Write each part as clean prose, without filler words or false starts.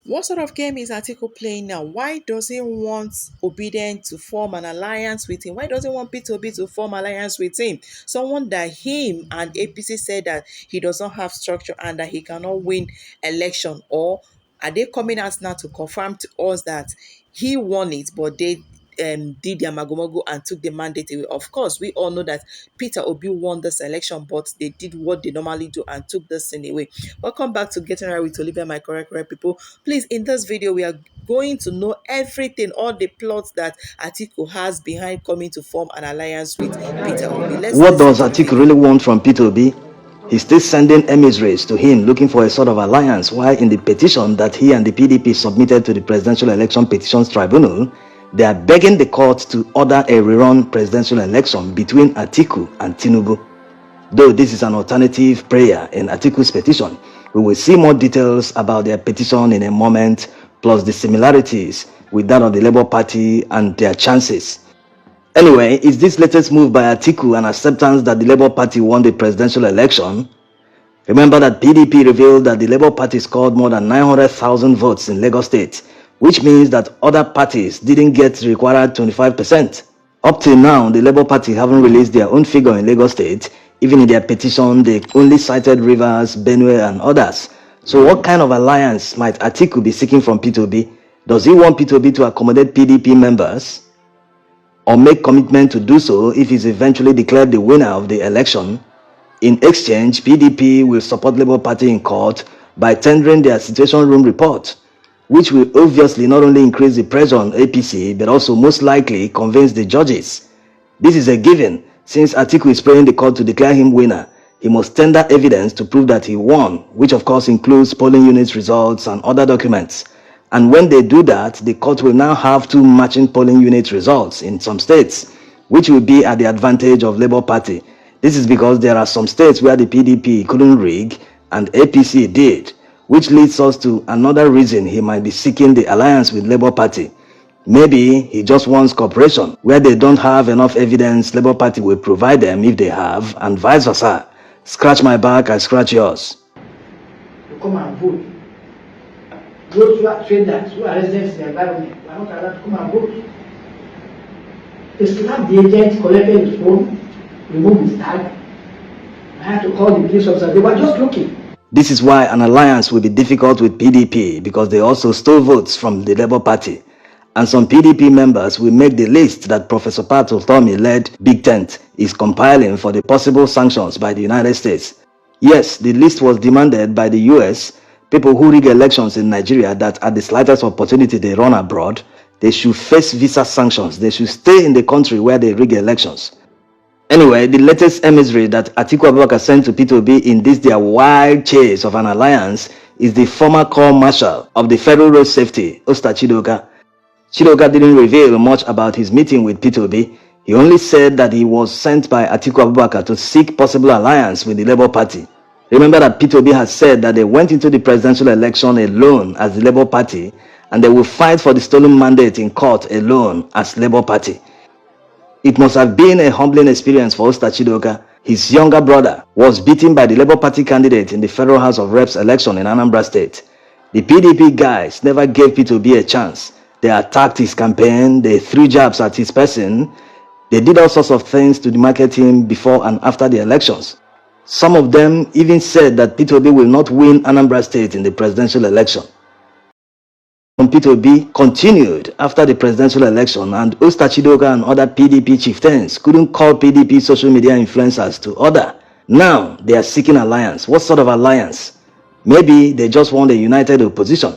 What sort of game is Atiku playing now? Why does he want Obedient to form an alliance with him? Why does he want Peter Obi to form alliance with him? Someone that him and APC said that he does not have structure and that he cannot win election. Or are they coming out now to confirm to us that he won it, but they did their magomago and took the mandate away? Of course, we all know that Peter Obi won this election, but they did what they normally do and took this thing away. Welcome back to Getting Right with Olivia, my correct people. Please, in this video, we are going to know everything, all the plots that Atiku has behind coming to form an alliance with Peter Obi. What does Atiku really want from Peter Obi? He's still sending emissaries to him looking for a sort of alliance, while in the petition that he and the PDP submitted to the Presidential Election Petitions Tribunal, they are begging the court to order a rerun presidential election between Atiku and Tinubu. Though this is an alternative prayer in Atiku's petition, we will see more details about their petition in a moment, plus the similarities with that of the Labour Party and their chances. Anyway, is this latest move by Atiku an acceptance that the Labour Party won the presidential election? Remember that PDP revealed that the Labour Party scored more than 900,000 votes in Lagos State, which means that other parties didn't get the required 25%. Up till now, the Labour Party haven't released their own figure in Lagos State. Even in their petition, they only cited Rivers, Benue, and others. So what kind of alliance might Atiku be seeking from Peter Obi? Does he want Peter Obi to accommodate PDP members, or make commitment to do so if he's eventually declared the winner of the election? In exchange, PDP will support Labour Party in court by tendering their Situation Room report, which will obviously not only increase the pressure on APC, but also most likely convince the judges. This is a given, since Atiku is praying the court to declare him winner. He must tender evidence to prove that he won, which of course includes polling units results and other documents. And when they do that, the court will now have two matching polling unit results in some states, which will be at the advantage of Labour Party. This is because there are some states where the PDP couldn't rig and APC did, which leads us to another reason he might be seeking the alliance with Labour Party. Maybe he just wants cooperation. Where they don't have enough evidence, Labour Party will provide them if they have, and vice versa. Scratch my back, I scratch yours. To come and vote. Those who are traders, who are residents in the environment, are not allowed to come and vote. They slapped the agent, collected his phone, removed his tag. I had to call the police officer. They were just looking. This is why an alliance will be difficult with PDP, because they also stole votes from the Labour Party. And some PDP members will make the list that Professor Pat Utomi-led Big Tent is compiling for the possible sanctions by the United States. Yes, the list was demanded by the US. People who rig elections in Nigeria that at the slightest opportunity they run abroad, they should face visa sanctions. They should stay in the country where they rig elections. Anyway, the latest emissary that Atiku Abubakar sent to Peter Obi in this their wild chase of an alliance is the former Corps Marshal of the Federal Road Safety, Osta Chidoka. Chidoka didn't reveal much about his meeting with Peter Obi. He only said that he was sent by Atiku Abubakar to seek possible alliance with the Labour Party. Remember that Peter Obi has said that they went into the presidential election alone as the Labour Party, and they will fight for the stolen mandate in court alone as Labour Party. It must have been a humbling experience for Osta Chidoka. His younger brother was beaten by the Labour Party candidate in the Federal House of Reps election in Anambra State. The PDP guys never gave Peter Obi a chance. They attacked his campaign, they threw jabs at his person, they did all sorts of things to demarcate him before and after the elections. Some of them even said that Peter Obi will not win Anambra State in the presidential election. Peter Obi continued after the presidential election, and Osta Chidoka and other PDP chieftains couldn't call PDP social media influencers to order. Now they are seeking alliance. What sort of alliance? Maybe they just want a united opposition.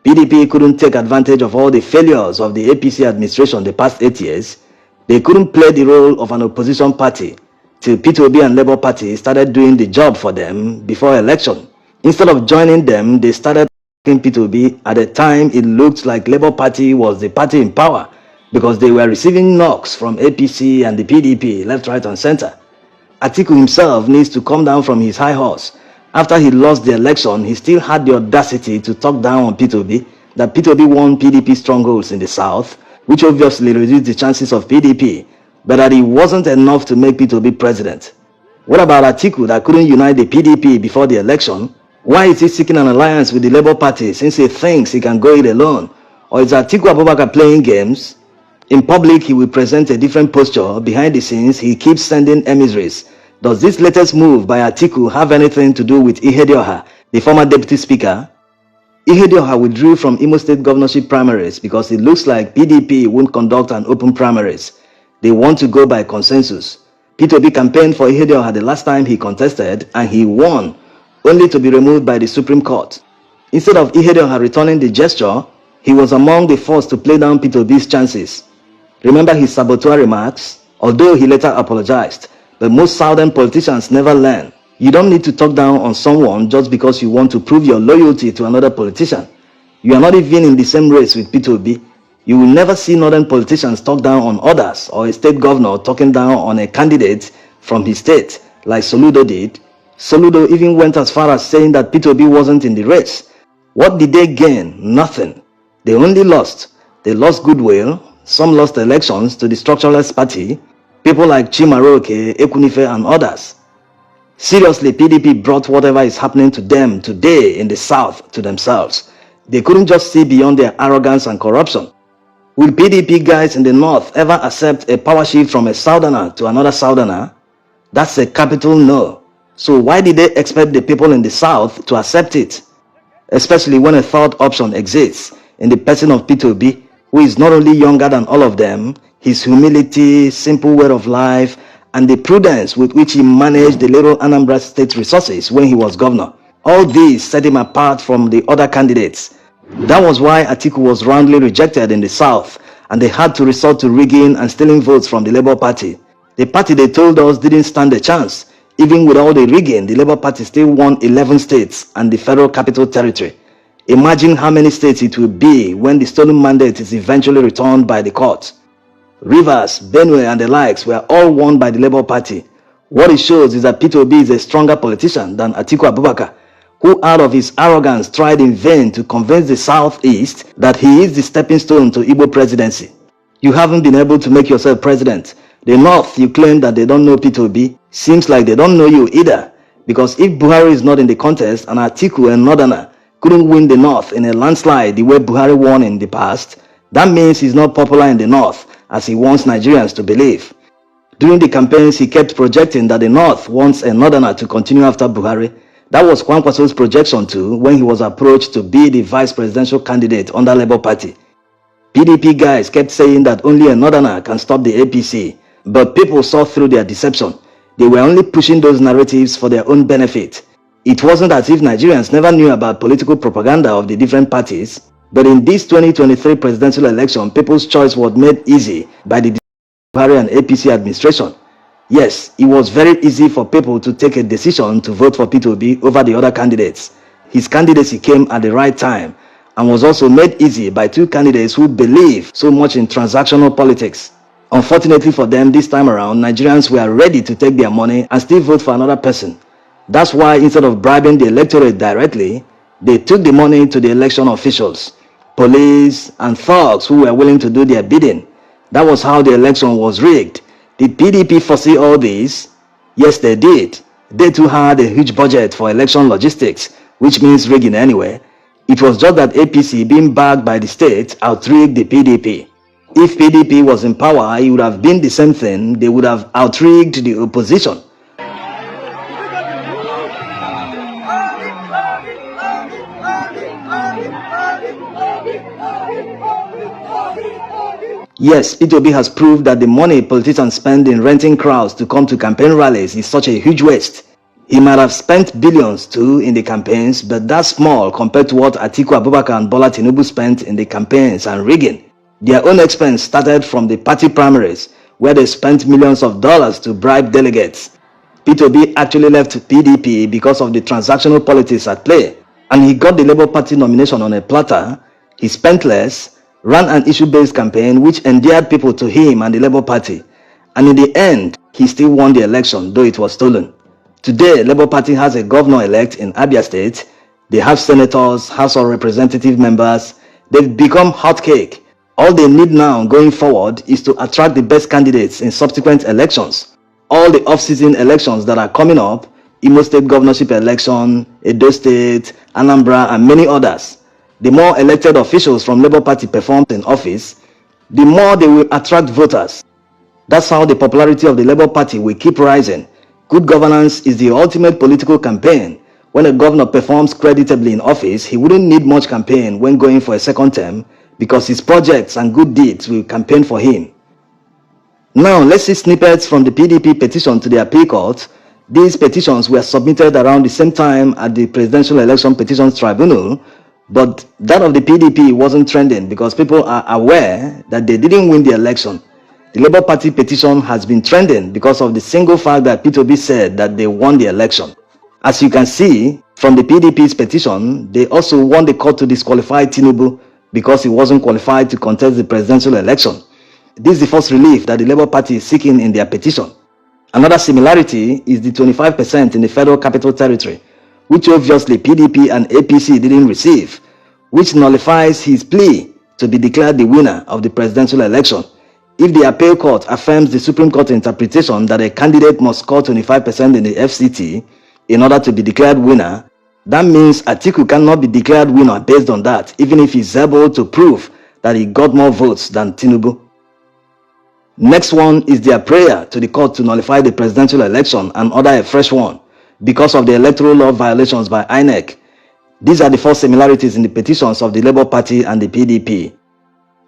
PDP couldn't take advantage of all the failures of the APC administration the past 8 years. They couldn't play the role of an opposition party till Peter Obi and Labour Party started doing the job for them before election. Instead of joining them, they started attacking Peter Obi. At the time, it looked like Labour Party was the party in power because they were receiving knocks from APC and the PDP left, right, and center. Atiku himself needs to come down from his high horse. After he lost the election, he still had the audacity to talk down on Peter Obi, that Peter Obi won PDP strongholds in the south, which obviously reduced the chances of PDP, but that it wasn't enough to make Peter Obi president. What about Atiku that couldn't unite the PDP before the election? Why is he seeking an alliance with the Labour Party since he thinks he can go it alone? Or is Atiku Abubakar playing games? In public, he will present a different posture. Behind the scenes, he keeps sending emissaries. Does this latest move by Atiku have anything to do with Ihedioha, the former deputy speaker? Ihedioha withdrew from Imo State governorship primaries because it looks like PDP won't conduct an open primaries. They want to go by consensus. Peter Obi campaigned for Ihedioha the last time he contested and he won, only to be removed by the Supreme Court. Instead of Ihedioha returning the gesture, he was among the first to play down Peter Obi's chances. Remember his saboteur remarks? Although he later apologized, but most southern politicians never learn. You don't need to talk down on someone just because you want to prove your loyalty to another politician. You are not even in the same race with Peter Obi. You will never see northern politicians talk down on others or a state governor talking down on a candidate from his state like Soludo did. Soludo even went as far as saying that Peter Obi wasn't in the race. What did they gain? Nothing. They only lost. They lost goodwill. Some lost elections to the structuralist party, people like Chimaroke, Ekunife, and others. Seriously, PDP brought whatever is happening to them today in the South to themselves. They couldn't just see beyond their arrogance and corruption. Will PDP guys in the North ever accept a power shift from a Southerner to another Southerner? That's a capital no. So why did they expect the people in the South to accept it? Especially when a third option exists in the person of Peter Obi, who is not only younger than all of them, his humility, simple way of life, and the prudence with which he managed the little Anambra State resources when he was governor. All these set him apart from the other candidates. That was why Atiku was roundly rejected in the South, and they had to resort to rigging and stealing votes from the Labour Party. The party they told us didn't stand a chance. Even with all the rigging, the Labour Party still won 11 states and the Federal Capital Territory. Imagine how many states it will be when the stolen mandate is eventually returned by the court. Rivers, Benue, and the likes were all won by the Labour Party. What it shows is that Peter Obi is a stronger politician than Atiku Abubakar, who out of his arrogance tried in vain to convince the Southeast that he is the stepping stone to Igbo presidency. You haven't been able to make yourself president. The North, you claim that they don't know Peter Obi. Seems like they don't know you either. Because if Buhari is not in the contest and Atiku and Northerner couldn't win the North in a landslide the way Buhari won in the past, that means he's not popular in the North as he wants Nigerians to believe. During the campaigns, he kept projecting that the North wants a Northerner to continue after Buhari. That was Kwankwaso's projection too when he was approached to be the vice presidential candidate under Labour Party. PDP guys kept saying that only a Northerner can stop the APC, but people saw through their deception. They were only pushing those narratives for their own benefit. It wasn't as if Nigerians never knew about political propaganda of the different parties, but in this 2023 presidential election, people's choice was made easy by the Buhari and APC administration. Yes, it was very easy for people to take a decision to vote for Peter Obi over the other candidates. His candidacy came at the right time and was also made easy by two candidates who believe so much in transactional politics. Unfortunately for them, this time around, Nigerians were ready to take their money and still vote for another person. That's why instead of bribing the electorate directly, they took the money to the election officials, police, and thugs who were willing to do their bidding. That was how the election was rigged. Did PDP foresee all this? Yes, they did. They too had a huge budget for election logistics, which means rigging anyway. It was just that APC, being backed by the state, outrigged the PDP. If PDP was in power, it would have been the same thing. They would have outrigged the opposition. Yes, Peter Obi has proved that the money politicians spend in renting crowds to come to campaign rallies is such a huge waste. He might have spent billions too in the campaigns, but that's small compared to what Atiku Abubakar and Bola Tinubu spent in the campaigns and rigging. Their own expense started from the party primaries, where they spent millions of dollars to bribe delegates. Peter Obi actually left PDP because of the transactional politics at play, and he got the Labour Party nomination on a platter. He spent less, ran an issue-based campaign which endeared people to him and the Labour Party, and in the end, he still won the election, though it was stolen. Today, Labour Party has a governor-elect in Abia State. They have senators, House of Representative members. They've become hot cake. All they need now going forward is to attract the best candidates in subsequent elections. All the off-season elections that are coming up, Imo State governorship election, Edo State, Anambra, and many others. The more elected officials from Labour Party perform in office, the more they will attract voters. That's how the popularity of the Labour Party will keep rising. Good governance is the ultimate political campaign. When a governor performs creditably in office, he wouldn't need much campaign when going for a second term because his projects and good deeds will campaign for him. Now, let's see snippets from the PDP petition to the appeal court. These petitions were submitted around the same time at the Presidential Election Petitions Tribunal, but that of the PDP wasn't trending because people are aware that they didn't win the election. The Labour Party petition has been trending because of the single fact that Peter Obi said that they won the election. As you can see from the PDP's petition, they also want the court to disqualify Tinubu because he wasn't qualified to contest the presidential election. This is the first relief that the Labour Party is seeking in their petition. Another similarity is the 25% in the Federal Capital Territory, which obviously PDP and APC didn't receive, which nullifies his plea to be declared the winner of the presidential election. If the appeal court affirms the Supreme Court interpretation that a candidate must score 25% in the FCT in order to be declared winner, that means Atiku cannot be declared winner based on that, even if he's able to prove that he got more votes than Tinubu. Next one is their prayer to the court to nullify the presidential election and order a fresh one because of the electoral law violations by INEC. These are the four similarities in the petitions of the Labour Party and the PDP.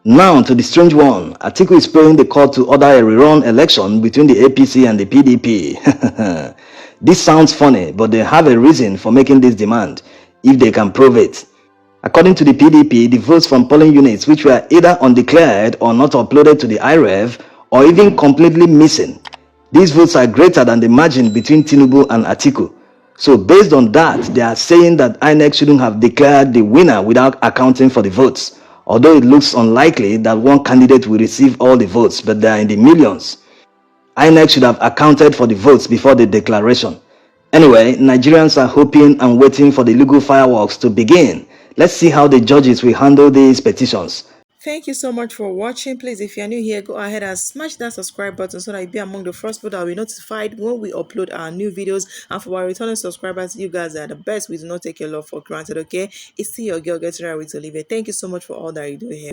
Now to the strange one, Atiku is praying the court to order a rerun election between the APC and the PDP. This sounds funny, but they have a reason for making this demand, if they can prove it. According to the PDP, the votes from polling units which were either undeclared or not uploaded to the IREV or even completely missing, these votes are greater than the margin between Tinubu and Atiku. So based on that, they are saying that INEC shouldn't have declared the winner without accounting for the votes, although it looks unlikely that one candidate will receive all the votes, but they are in the millions. INEC should have accounted for the votes before the declaration. Anyway, Nigerians are hoping and waiting for the legal fireworks to begin. Let's see how the judges will handle these petitions. Thank you so much for watching. Please, if you're new here, go ahead and smash that subscribe button so that you'll be among the first people that will be notified when we upload our new videos. And for our returning subscribers, you guys are the best. We do not take your love for granted, okay? It's still your girl getting ready to leave it. Thank you so much for all that you do here.